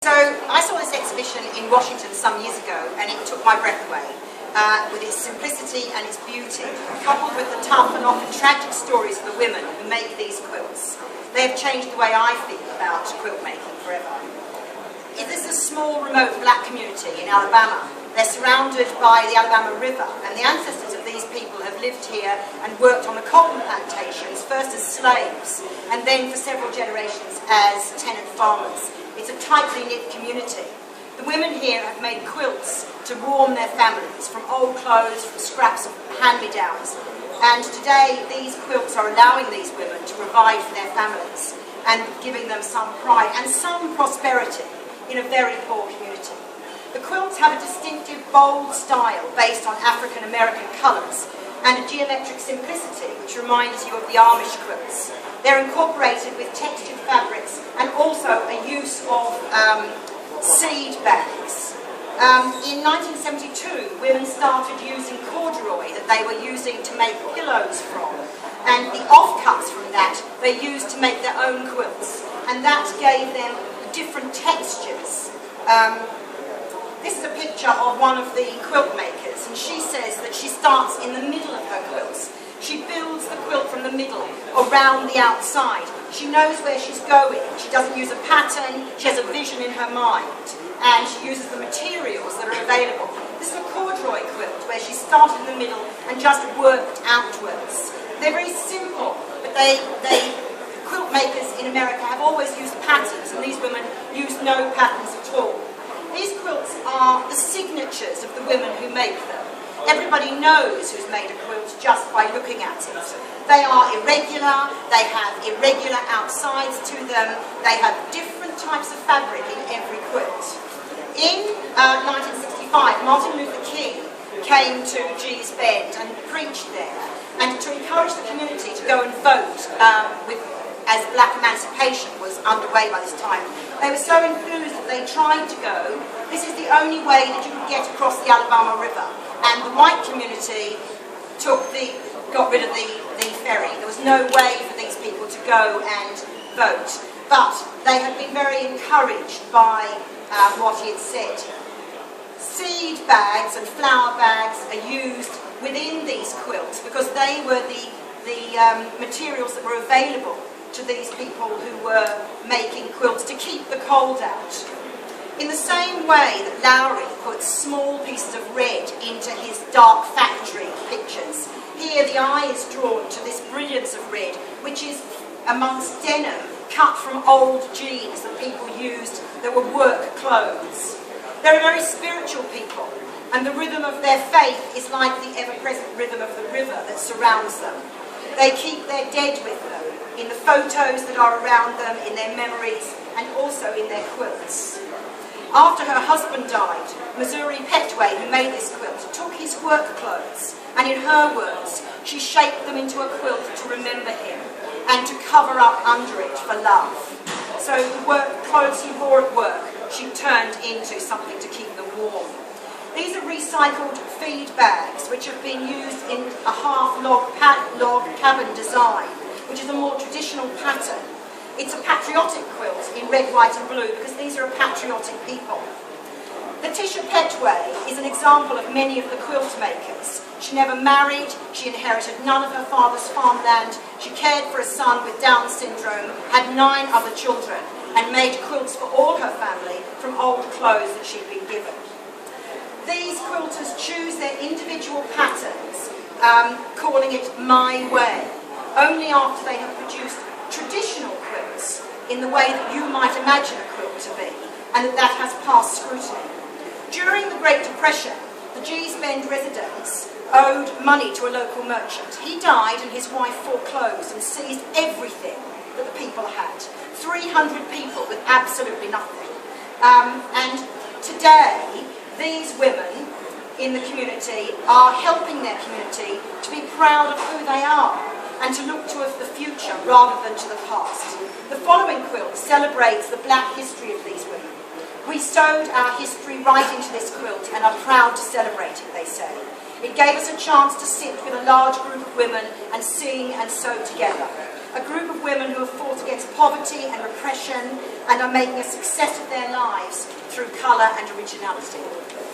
So I saw this exhibition in Washington some years ago, and it took my breath away with its simplicity and its beauty, coupled with the tough and often tragic stories of the women who make these quilts. They have changed the way I feel about quilt making forever. This is a small, remote black community in Alabama. They're surrounded by the Alabama River, and the ancestors of these people have lived here and worked on the cotton plantations, first as slaves, and then for several generations as tenant farmers. It's a tightly knit community. The women here have made quilts to warm their families, from old clothes, from scraps of hand-me-downs. And today, these quilts are allowing these women to provide for their families and giving them some pride and some prosperity in a very poor community. The quilts have a distinctive, bold style based on African-American colours and a geometric simplicity which reminds you of the Amish quilts. They're incorporated with textured fabrics and also a use of seed bags. In 1972, women started using corduroy that they were using to make pillows from, and the offcuts from that they used to make their own quilts, and that gave them different textures. This is a picture of one of the quilt makers, and she says that she starts in the middle of her quilts. She builds the quilt from the middle, around the outside. She knows where she's going. She doesn't use a pattern, she has a vision in her mind, and she uses the materials that are available. This is a corduroy quilt, where she started in the middle and just worked outwards. They're very simple, but quilt makers in America have always used patterns, and these women use no patterns at all. These quilts are the signatures of the women who make them. Everybody knows who's made a quilt just by looking at it. They are irregular, they have irregular outsides to them, they have different types of fabric in every quilt. In 1965, Martin Luther King came to Gee's Bend and preached there, and to encourage the community to go and vote as black emancipation was underway by this time. They were so enthused that they tried to go. This is the only way that you could get across the Alabama River. And the white community got rid of the ferry. There was no way for these people to go and vote. But they had been very encouraged by what he had said. Seed bags and flour bags are used within these quilts because they were the materials that were available to these people who were making quilts to keep the cold out. In the same way that Lowry puts small pieces of red into his dark factory pictures, here the eye is drawn to this brilliance of red, which is amongst denim cut from old jeans that people used that were work clothes. They're a very spiritual people, and the rhythm of their faith is like the ever-present rhythm of the river that surrounds them. They keep their dead with them, in the photos that are around them, in their memories, and also in their quilts. After her husband died, Missouri Petway, who made this quilt, took his work clothes, and in her words, she shaped them into a quilt to remember him, and to cover up under it for love. So the clothes he wore at work, she turned into something to keep them warm. These are recycled feed bags, which have been used in a half-log cabin design, which is a more traditional pattern. It's a patriotic quilt in red, white and blue because these are a patriotic people. Letitia Petway is an example of many of the quilt makers. She never married, she inherited none of her father's farmland, she cared for a son with Down syndrome, had 9 other children, and made quilts for all her family from old clothes that she'd been given. These quilters choose their individual patterns, calling it my way, only after they have produced traditional quilts in the way that you might imagine a quilt to be, and that has passed scrutiny. During the Great Depression, the Gee's Bend residents owed money to a local merchant. He died and his wife foreclosed and seized everything that the people had. 300 people with absolutely nothing. And today, these women in the community are helping their community to be proud of who they are and to look to the future rather than to the past. The following quilt celebrates the black history of these women. We sewed our history right into this quilt and are proud to celebrate it, they say. It gave us a chance to sit with a large group of women and sing and sew together. A group of women who have fought against poverty and repression and are making a success of their lives through colour and originality.